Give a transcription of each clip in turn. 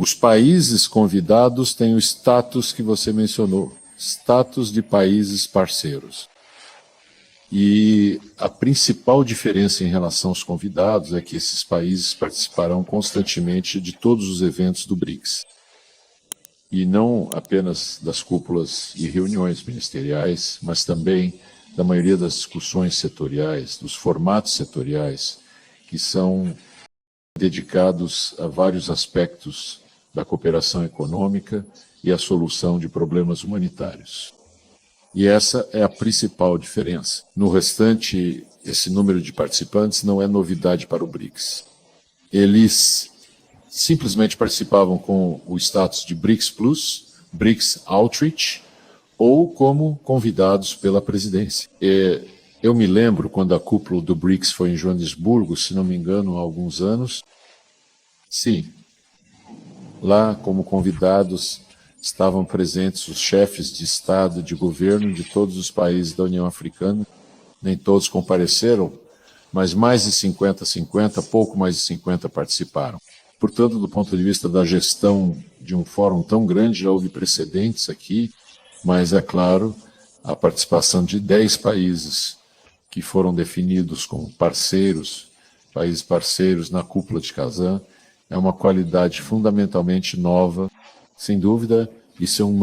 Os países convidados têm o status que você mencionou, status de países parceiros. E a principal diferença em relação aos convidados é que esses países participarão constantemente de todos os eventos do BRICS. E não apenas das cúpulas e reuniões ministeriais, mas também da maioria das discussões setoriais, dos formatos setoriais, que são dedicados a vários aspectos da cooperação econômica e a solução de problemas humanitários. E essa é a principal diferença. No restante, esse número de participantes não é novidade para o BRICS. Eles simplesmente participavam com o status de BRICS Plus, BRICS Outreach, ou como convidados pela presidência. Eu me lembro quando a cúpula do BRICS foi em Joanesburgo, se não me engano, há alguns anos. Sim, lá como convidados estavam presentes os chefes de Estado e de governo de todos os países da União Africana. Nem todos compareceram, mas mais de 50-50, pouco mais de 50 participaram. Portanto, do ponto de vista da gestão de um fórum tão grande, já houve precedentes aqui, mas, é claro, a participação de 10 países que foram definidos como parceiros, países parceiros na cúpula de Kazan, é uma qualidade fundamentalmente nova. Sem dúvida, isso é um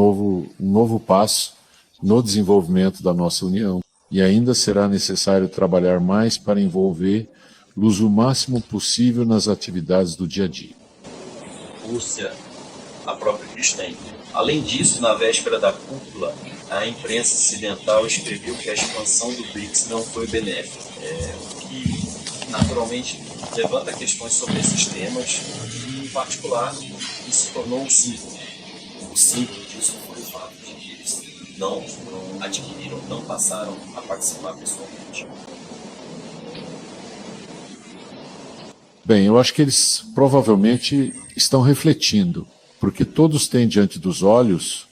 novo passo no desenvolvimento da nossa União. E ainda será necessário trabalhar mais para envolver-los o máximo possível nas atividades do dia a dia. Rússia, a própria Cristã. Além disso, na véspera da cúpula, a imprensa ocidental escreveu que a expansão do BRICS não foi benéfica, o que naturalmente levanta questões sobre esses temas e, em particular, isso tornou um símbolo. O símbolo disso foi o fato de que eles não adquiriram, não passaram a participar pessoalmente. Bem, eu acho que eles provavelmente estão refletindo, porque todos têm diante dos olhos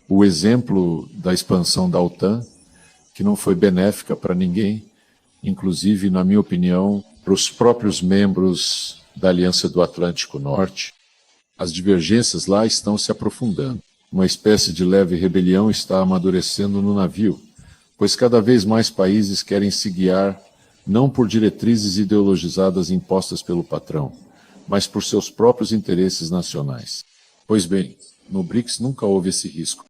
o exemplo da expansão da OTAN, que não foi benéfica para ninguém, inclusive, na minha opinião, para os próprios membros da Aliança do Atlântico Norte. As divergências lá estão se aprofundando. Uma espécie de leve rebelião está amadurecendo no navio, pois cada vez mais países querem se guiar não por diretrizes ideologizadas impostas pelo patrão, mas por seus próprios interesses nacionais. Pois bem, no BRICS nunca houve esse risco.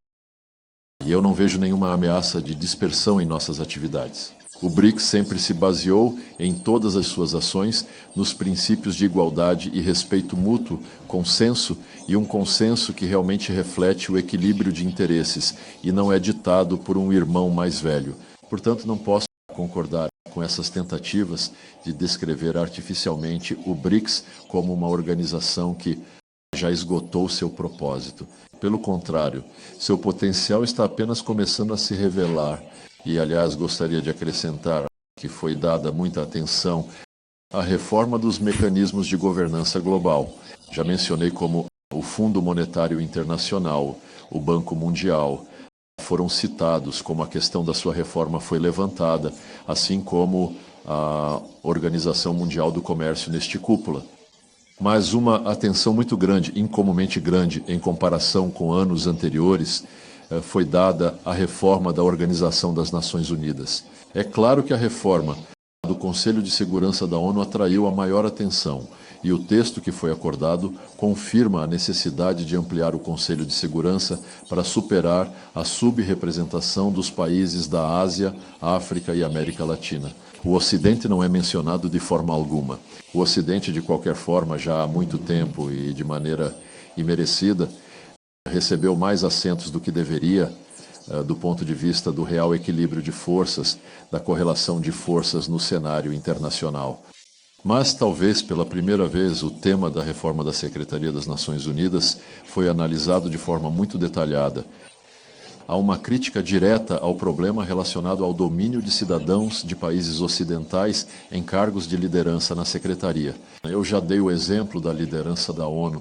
E eu não vejo nenhuma ameaça de dispersão em nossas atividades. O BRICS sempre se baseou, em todas as suas ações, nos princípios de igualdade e respeito mútuo, consenso, e um consenso que realmente reflete o equilíbrio de interesses e não é ditado por um irmão mais velho. Portanto, não posso concordar com essas tentativas de descrever artificialmente o BRICS como uma organização que já esgotou seu propósito. Pelo contrário, seu potencial está apenas começando a se revelar. E, aliás, gostaria de acrescentar que foi dada muita atenção à reforma dos mecanismos de governança global. Já mencionei como o Fundo Monetário Internacional, o Banco Mundial, foram citados como a questão da sua reforma foi levantada, assim como a Organização Mundial do Comércio neste cúpula. Mas uma atenção muito grande, incomumente grande, em comparação com anos anteriores, foi dada à reforma da Organização das Nações Unidas. É claro que a reforma do Conselho de Segurança da ONU atraiu a maior atenção, e o texto que foi acordado confirma a necessidade de ampliar o Conselho de Segurança para superar a subrepresentação dos países da Ásia, África e América Latina. O Ocidente não é mencionado de forma alguma. O Ocidente, de qualquer forma, já há muito tempo e de maneira imerecida, recebeu mais assentos do que deveria, do ponto de vista do real equilíbrio de forças, da correlação de forças no cenário internacional. Mas, talvez, pela primeira vez, o tema da reforma da Secretaria das Nações Unidas foi analisado de forma muito detalhada. Há uma crítica direta ao problema relacionado ao domínio de cidadãos de países ocidentais em cargos de liderança na Secretaria. Eu já dei o exemplo da liderança da ONU.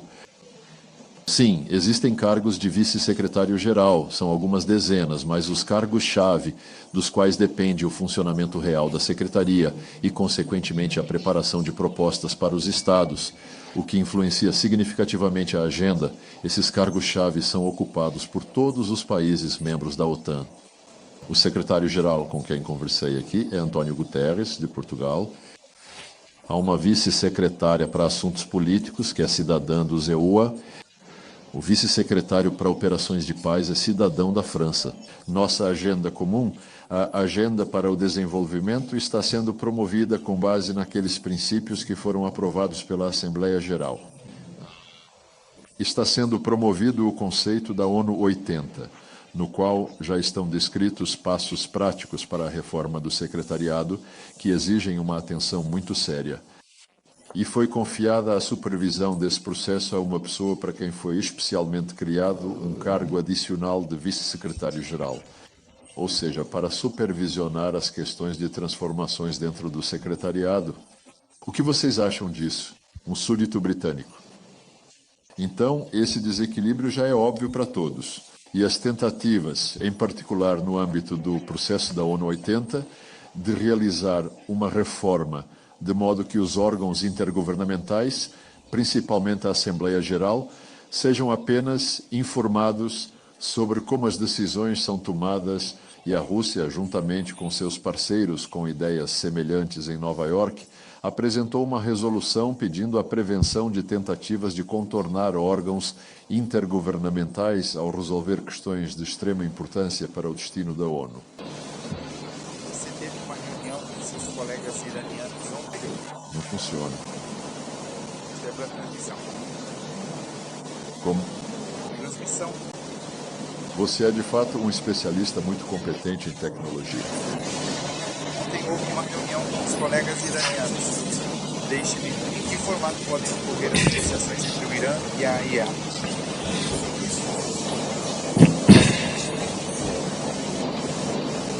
Sim, existem cargos de vice-secretário-geral, são algumas dezenas, mas os cargos-chave, dos quais depende o funcionamento real da Secretaria e, consequentemente, a preparação de propostas para os Estados, o que influencia significativamente a agenda. Esses cargos-chave são ocupados por todos os países membros da OTAN. O secretário-geral com quem conversei aqui é António Guterres, de Portugal. Há uma vice-secretária para assuntos políticos, que é cidadã do ZEUA. O vice-secretário para operações de paz é cidadão da França. Nossa agenda comum, a agenda para o desenvolvimento, está sendo promovida com base naqueles princípios que foram aprovados pela Assembleia Geral. Está sendo promovido o conceito da ONU 80, no qual já estão descritos passos práticos para a reforma do secretariado, que exigem uma atenção muito séria. E foi confiada a supervisão desse processo a uma pessoa para quem foi especialmente criado um cargo adicional de vice-secretário-geral, ou seja, para supervisionar as questões de transformações dentro do secretariado. O que vocês acham disso? Um súdito britânico. Então, esse desequilíbrio já é óbvio para todos. E as tentativas, em particular no âmbito do processo da ONU 80, de realizar uma reforma de modo que os órgãos intergovernamentais, principalmente a Assembleia Geral, sejam apenas informados sobre como as decisões são tomadas, e a Rússia, juntamente com seus parceiros com ideias semelhantes em Nova York, apresentou uma resolução pedindo a prevenção de tentativas de contornar órgãos intergovernamentais ao resolver questões de extrema importância para o destino da ONU. Você teve uma reunião com seus colegas iranianos ontem? Não funciona. Teve a transmissão. Como? Transmissão. Você é, de fato, um especialista muito competente em tecnologia. Ontem houve uma reunião com os colegas iranianos. Deixe-me, em que formato podem ocorrer as negociações entre o Irã e a AIEA?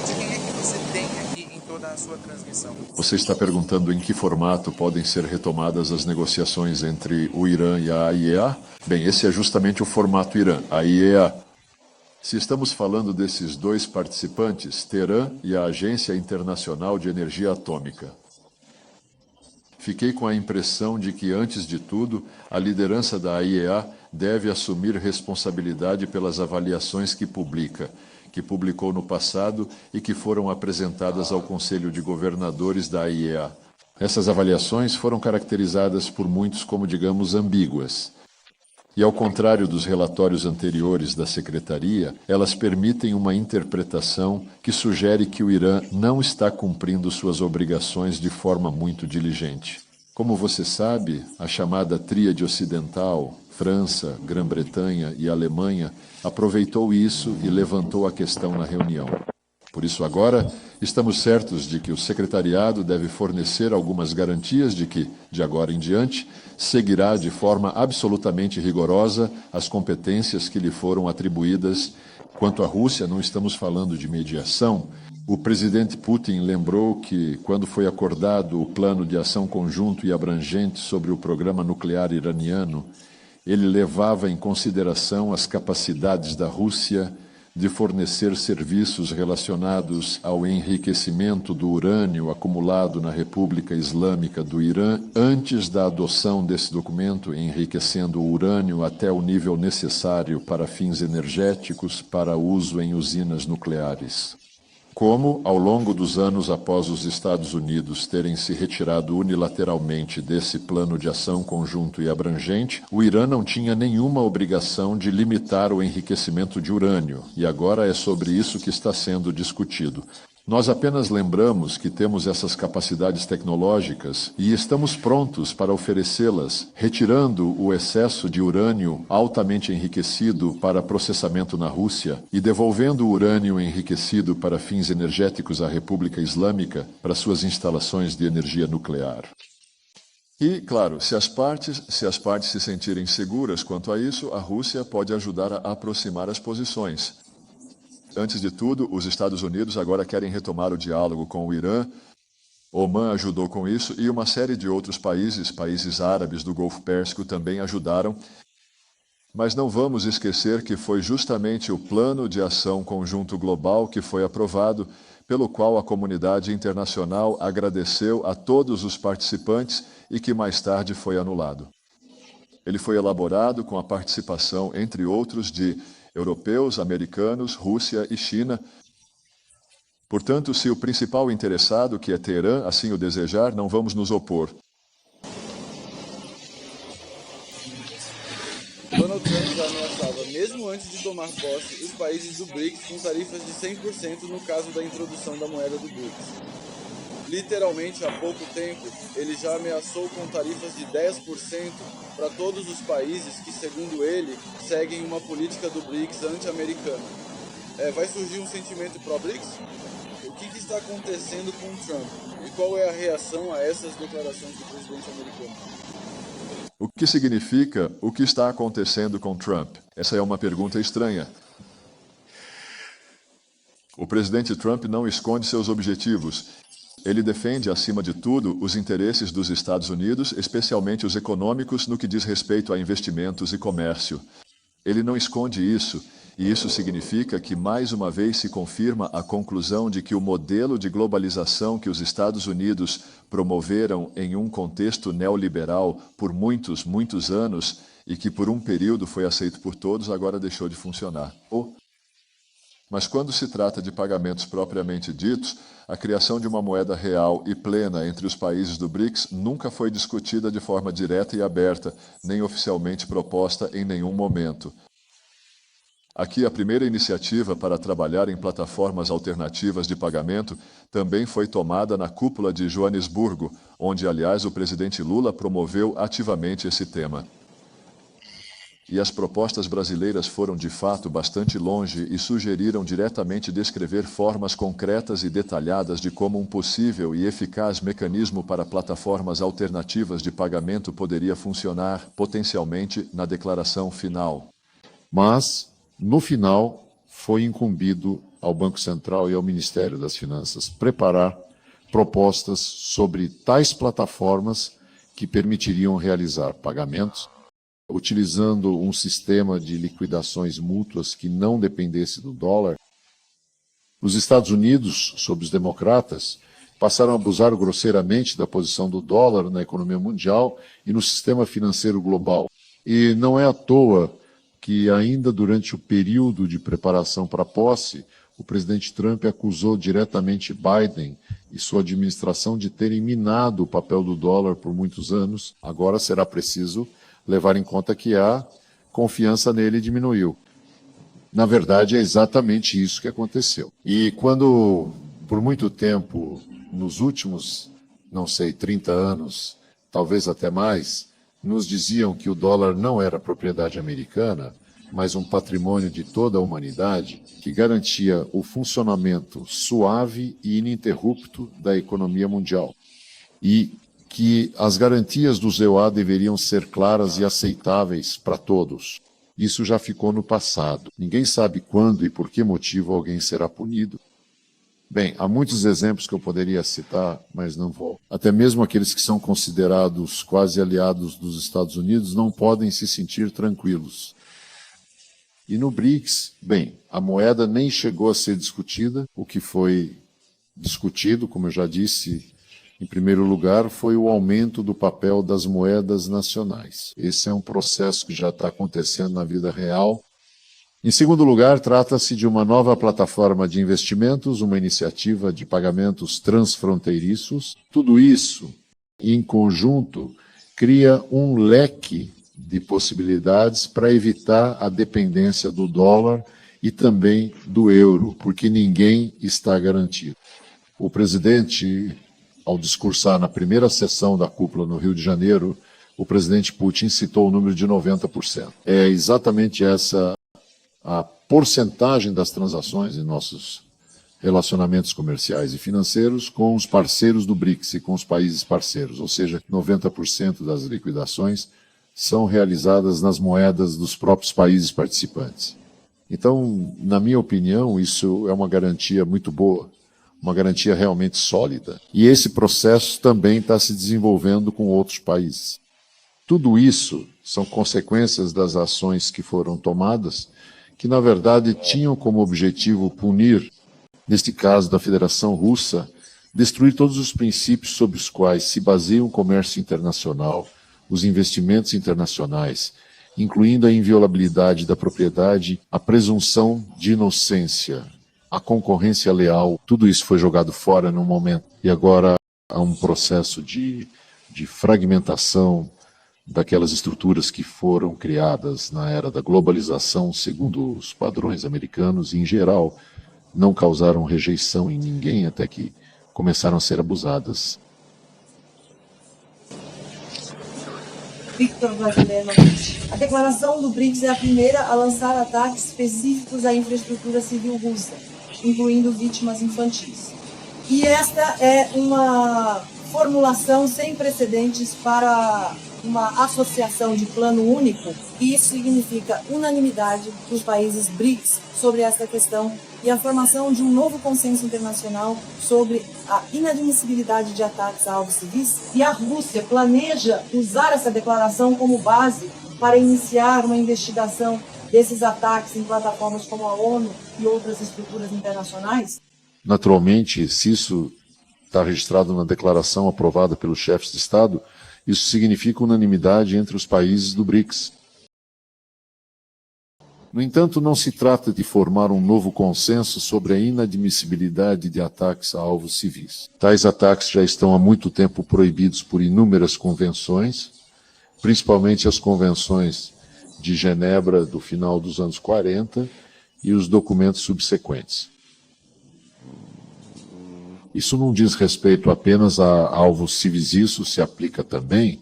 De quem é que você tem aqui em toda a sua transmissão? Você está perguntando em que formato podem ser retomadas as negociações entre o Irã e a AIEA? Bem, esse é justamente o formato Irã, a AIEA. Se estamos falando desses dois participantes, Teherã e a Agência Internacional de Energia Atômica. Fiquei com a impressão de que, antes de tudo, a liderança da AIEA deve assumir responsabilidade pelas avaliações que publicou no passado e que foram apresentadas ao Conselho de Governadores da AIEA. Essas avaliações foram caracterizadas por muitos como, digamos, ambíguas. E, ao contrário dos relatórios anteriores da Secretaria, elas permitem uma interpretação que sugere que o Irã não está cumprindo suas obrigações de forma muito diligente. Como você sabe, a chamada Tríade Ocidental, França, Grã-Bretanha e Alemanha, aproveitou isso e levantou a questão na reunião. Por isso, agora, estamos certos de que o secretariado deve fornecer algumas garantias de que, de agora em diante, seguirá de forma absolutamente rigorosa as competências que lhe foram atribuídas. Quanto à Rússia, não estamos falando de mediação. O presidente Putin lembrou que, quando foi acordado o plano de ação conjunto e abrangente sobre o programa nuclear iraniano, ele levava em consideração as capacidades da Rússia de fornecer serviços relacionados ao enriquecimento do urânio acumulado na República Islâmica do Irã antes da adoção desse documento, enriquecendo o urânio até o nível necessário para fins energéticos para uso em usinas nucleares. Como, ao longo dos anos após os Estados Unidos terem se retirado unilateralmente desse plano de ação conjunto e abrangente, o Irã não tinha nenhuma obrigação de limitar o enriquecimento de urânio, e agora é sobre isso que está sendo discutido. Nós apenas lembramos que temos essas capacidades tecnológicas e estamos prontos para oferecê-las, retirando o excesso de urânio altamente enriquecido para processamento na Rússia e devolvendo o urânio enriquecido para fins energéticos à República Islâmica para suas instalações de energia nuclear. E, claro, se as partes se sentirem seguras quanto a isso, a Rússia pode ajudar a aproximar as posições. Antes de tudo, os Estados Unidos agora querem retomar o diálogo com o Irã. Omã ajudou com isso e uma série de outros países árabes do Golfo Pérsico também ajudaram. Mas não vamos esquecer que foi justamente o Plano de Ação Conjunto Global que foi aprovado, pelo qual a comunidade internacional agradeceu a todos os participantes e que mais tarde foi anulado. Ele foi elaborado com a participação, entre outros, de europeus, americanos, Rússia e China. Portanto, se o principal interessado, que é Teherã, assim o desejar, não vamos nos opor. Donald Trump já ameaçava, mesmo antes de tomar posse, os países do BRICS com tarifas de 100% no caso da introdução da moeda do BRICS. Literalmente, há pouco tempo, ele já ameaçou com tarifas de 10% para todos os países que, segundo ele, seguem uma política do BRICS anti-americana. Vai surgir um sentimento pró-BRICS? O que está acontecendo com Trump? E qual é a reação a essas declarações do presidente americano? O que significa o que está acontecendo com Trump? Essa é uma pergunta estranha. O presidente Trump não esconde seus objetivos. Ele defende, acima de tudo, os interesses dos Estados Unidos, especialmente os econômicos, no que diz respeito a investimentos e comércio. Ele não esconde isso, e isso significa que, mais uma vez, se confirma a conclusão de que o modelo de globalização que os Estados Unidos promoveram em um contexto neoliberal por muitos anos e que por um período foi aceito por todos, agora deixou de funcionar. Mas quando se trata de pagamentos propriamente ditos, a criação de uma moeda real e plena entre os países do BRICS nunca foi discutida de forma direta e aberta, nem oficialmente proposta em nenhum momento. Aqui, a primeira iniciativa para trabalhar em plataformas alternativas de pagamento também foi tomada na cúpula de Joanesburgo, onde, aliás, o presidente Lula promoveu ativamente esse tema. E as propostas brasileiras foram, de fato, bastante longe e sugeriram diretamente descrever formas concretas e detalhadas de como um possível e eficaz mecanismo para plataformas alternativas de pagamento poderia funcionar, potencialmente, na declaração final. Mas, no final, foi incumbido ao Banco Central e ao Ministério das Finanças preparar propostas sobre tais plataformas que permitiriam realizar pagamentos utilizando um sistema de liquidações mútuas que não dependesse do dólar. Os Estados Unidos, sob os democratas, passaram a abusar grosseiramente da posição do dólar na economia mundial e no sistema financeiro global. E não é à toa que, ainda durante o período de preparação para a posse, o presidente Trump acusou diretamente Biden e sua administração de terem minado o papel do dólar por muitos anos. Agora será preciso levar em conta que a confiança nele diminuiu. Na verdade, é exatamente isso que aconteceu. E quando, por muito tempo, nos últimos, 30 anos, talvez até mais, nos diziam que o dólar não era propriedade americana, mas um patrimônio de toda a humanidade, que garantia o funcionamento suave e ininterrupto da economia mundial. E que as garantias do ZEUA deveriam ser claras e aceitáveis para todos. Isso já ficou no passado. Ninguém sabe quando e por que motivo alguém será punido. Bem, há muitos exemplos que eu poderia citar, mas não vou. Até mesmo aqueles que são considerados quase aliados dos Estados Unidos não podem se sentir tranquilos. E no BRICS, bem, a moeda nem chegou a ser discutida. O que foi discutido, como eu já disse, em primeiro lugar, foi o aumento do papel das moedas nacionais. Esse é um processo que já está acontecendo na vida real. Em segundo lugar, trata-se de uma nova plataforma de investimentos, uma iniciativa de pagamentos transfronteiriços. Tudo isso, em conjunto, cria um leque de possibilidades para evitar a dependência do dólar e também do euro, porque ninguém está garantido. O presidente, ao discursar na primeira sessão da cúpula no Rio de Janeiro, o presidente Putin citou o número de 90%. É exatamente essa a porcentagem das transações em nossos relacionamentos comerciais e financeiros com os parceiros do BRICS e com os países parceiros, ou seja, 90% das liquidações são realizadas nas moedas dos próprios países participantes. Então, na minha opinião, isso é uma garantia muito boa, uma garantia realmente sólida. E esse processo também está se desenvolvendo com outros países. Tudo isso são consequências das ações que foram tomadas, que na verdade tinham como objetivo punir, neste caso da Federação Russa, destruir todos os princípios sobre os quais se baseia o comércio internacional, os investimentos internacionais, incluindo a inviolabilidade da propriedade, a presunção de inocência, a concorrência leal, tudo isso foi jogado fora num momento. E agora há um processo de fragmentação daquelas estruturas que foram criadas na era da globalização, segundo os padrões americanos, e em geral não causaram rejeição em ninguém até que começaram a ser abusadas. Victor Vladimir, a declaração do BRICS é a primeira a lançar ataques específicos à infraestrutura civil russa, incluindo vítimas infantis. E esta é uma formulação sem precedentes para uma associação de plano único, e isso significa unanimidade dos países BRICS sobre esta questão e a formação de um novo consenso internacional sobre a inadmissibilidade de ataques a alvos civis. E a Rússia planeja usar essa declaração como base para iniciar uma investigação desses ataques em plataformas como a ONU e outras estruturas internacionais? Naturalmente, se isso está registrado na declaração aprovada pelos chefes de Estado, isso significa unanimidade entre os países do BRICS. No entanto, não se trata de formar um novo consenso sobre a inadmissibilidade de ataques a alvos civis. Tais ataques já estão há muito tempo proibidos por inúmeras convenções, principalmente as convenções de Genebra do final dos anos 40 e os documentos subsequentes. Isso não diz respeito apenas a alvos civis, isso se aplica também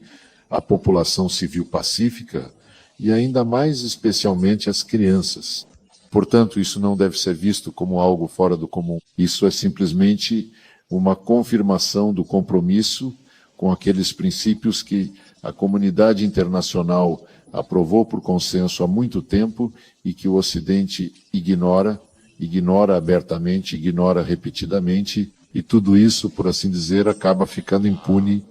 à população civil pacífica e ainda mais especialmente às crianças. Portanto, isso não deve ser visto como algo fora do comum. Isso é simplesmente uma confirmação do compromisso com aqueles princípios que a comunidade internacional aprovou por consenso há muito tempo e que o Ocidente ignora abertamente, ignora repetidamente, e tudo isso, por assim dizer, acaba ficando impune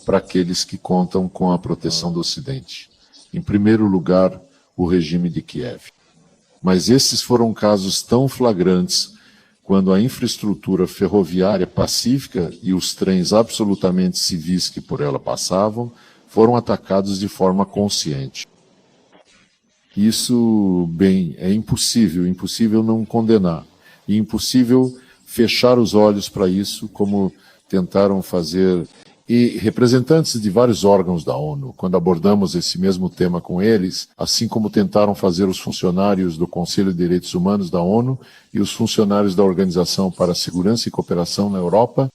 para aqueles que contam com a proteção do Ocidente. Em primeiro lugar, o regime de Kiev. Mas esses foram casos tão flagrantes quando a infraestrutura ferroviária pacífica e os trens absolutamente civis que por ela passavam foram atacados de forma consciente. Isso, bem, é impossível não condenar. E impossível fechar os olhos para isso, como tentaram fazer e representantes de vários órgãos da ONU, quando abordamos esse mesmo tema com eles, assim como tentaram fazer os funcionários do Conselho de Direitos Humanos da ONU e os funcionários da Organização para a Segurança e Cooperação na Europa,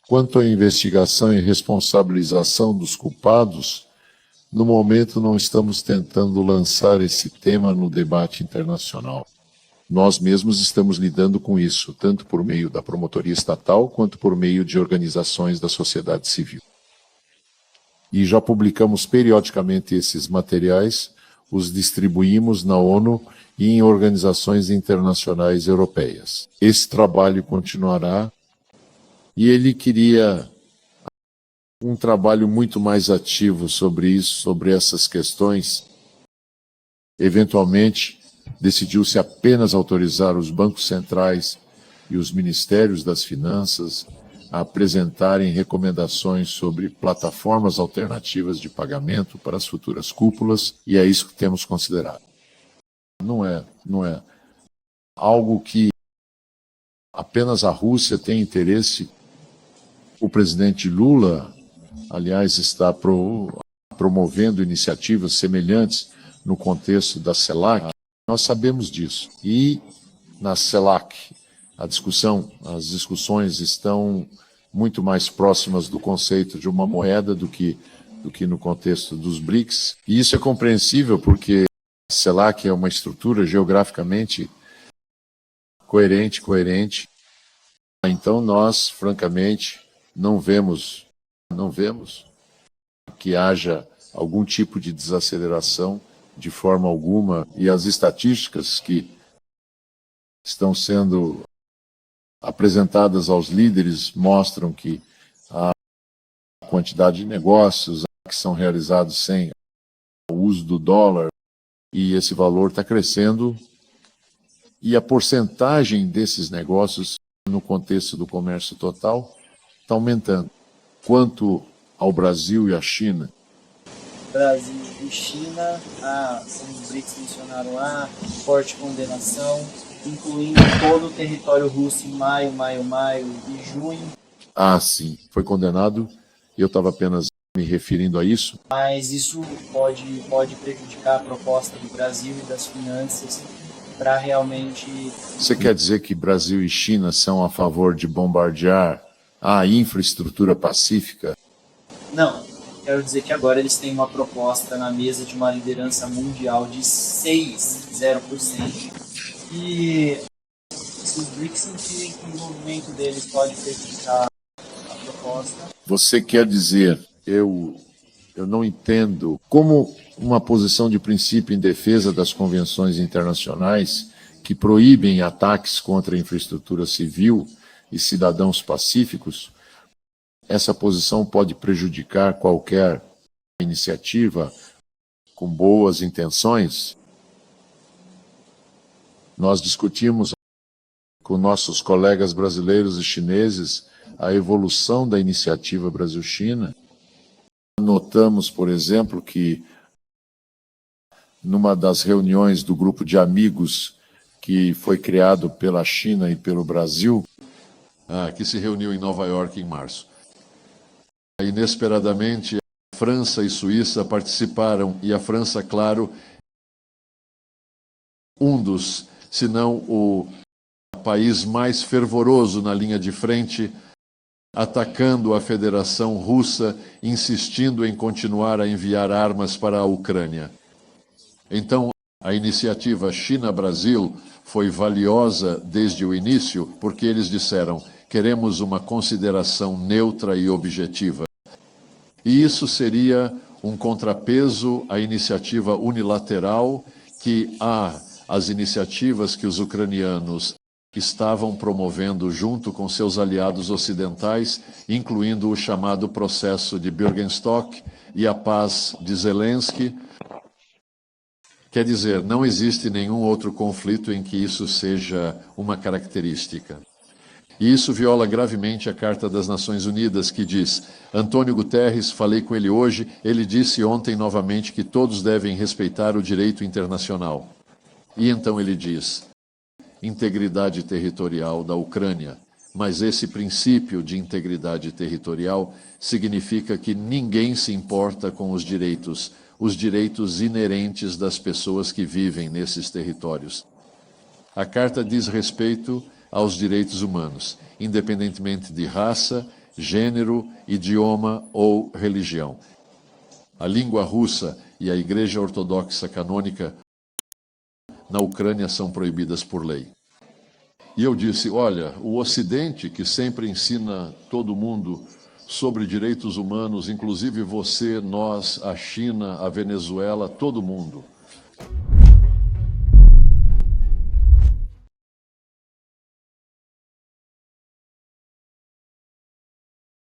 quanto à investigação e responsabilização dos culpados, no momento não estamos tentando lançar esse tema no debate internacional. Nós mesmos estamos lidando com isso, tanto por meio da promotoria estatal, quanto por meio de organizações da sociedade civil. E já publicamos periodicamente esses materiais, os distribuímos na ONU e em organizações internacionais europeias. Esse trabalho continuará, e ele queria um trabalho muito mais ativo sobre isso, sobre essas questões. Eventualmente, decidiu-se apenas autorizar os bancos centrais e os ministérios das finanças a apresentarem recomendações sobre plataformas alternativas de pagamento para as futuras cúpulas, e é isso que temos considerado. Não é algo que apenas a Rússia tem interesse. O presidente Lula, aliás, está promovendo iniciativas semelhantes no contexto da CELAC. Nós sabemos disso. E na CELAC, as discussões estão muito mais próximas do conceito de uma moeda do que no contexto dos BRICS. E isso é compreensível porque a CELAC é uma estrutura geograficamente coerente. Então nós, francamente, não vemos que haja algum tipo de desaceleração de forma alguma, e as estatísticas que estão sendo apresentadas aos líderes mostram que a quantidade de negócios que são realizados sem o uso do dólar, e esse valor está crescendo, e a porcentagem desses negócios no contexto do comércio total está aumentando. Quanto ao Brasil e à China, Brasil e China, como os BRICS mencionaram, forte condenação, incluindo todo o território russo em maio e junho. Sim, foi condenado. Eu estava apenas me referindo a isso. Mas isso pode prejudicar a proposta do Brasil e das finanças para realmente... Você quer dizer que Brasil e China são a favor de bombardear a infraestrutura pacífica? Não, quero dizer que agora eles têm uma proposta na mesa de uma liderança mundial de 0%. E se os BRICS sentirem que o envolvimento deles pode prejudicar a proposta... Você quer dizer, eu não entendo como uma posição de princípio em defesa das convenções internacionais que proíbem ataques contra a infraestrutura civil e cidadãos pacíficos, essa posição pode prejudicar qualquer iniciativa com boas intenções. Nós discutimos com nossos colegas brasileiros e chineses a evolução da iniciativa Brasil-China. Notamos, por exemplo, que numa das reuniões do grupo de amigos que foi criado pela China e pelo Brasil, que se reuniu em Nova York em março. Inesperadamente, a França e Suíça participaram, e a França, claro, um dos, se não o país mais fervoroso na linha de frente, atacando a Federação Russa, insistindo em continuar a enviar armas para a Ucrânia. Então, a iniciativa China-Brasil foi valiosa desde o início, porque eles disseram: queremos uma consideração neutra e objetiva. E isso seria um contrapeso à iniciativa unilateral às iniciativas que os ucranianos estavam promovendo junto com seus aliados ocidentais, incluindo o chamado processo de Bürgenstock e a paz de Zelensky. Quer dizer, não existe nenhum outro conflito em que isso seja uma característica. E isso viola gravemente a Carta das Nações Unidas, que diz: Antônio Guterres, falei com ele hoje, ele disse ontem novamente que todos devem respeitar o direito internacional. E então ele diz: integridade territorial da Ucrânia. Mas esse princípio de integridade territorial significa que ninguém se importa com os direitos inerentes das pessoas que vivem nesses territórios. A Carta diz respeito aos direitos humanos, independentemente de raça, gênero, idioma ou religião. A língua russa e a Igreja Ortodoxa Canônica na Ucrânia são proibidas por lei. E eu disse: olha, o Ocidente, que sempre ensina todo mundo sobre direitos humanos, inclusive você, nós, a China, a Venezuela, todo mundo,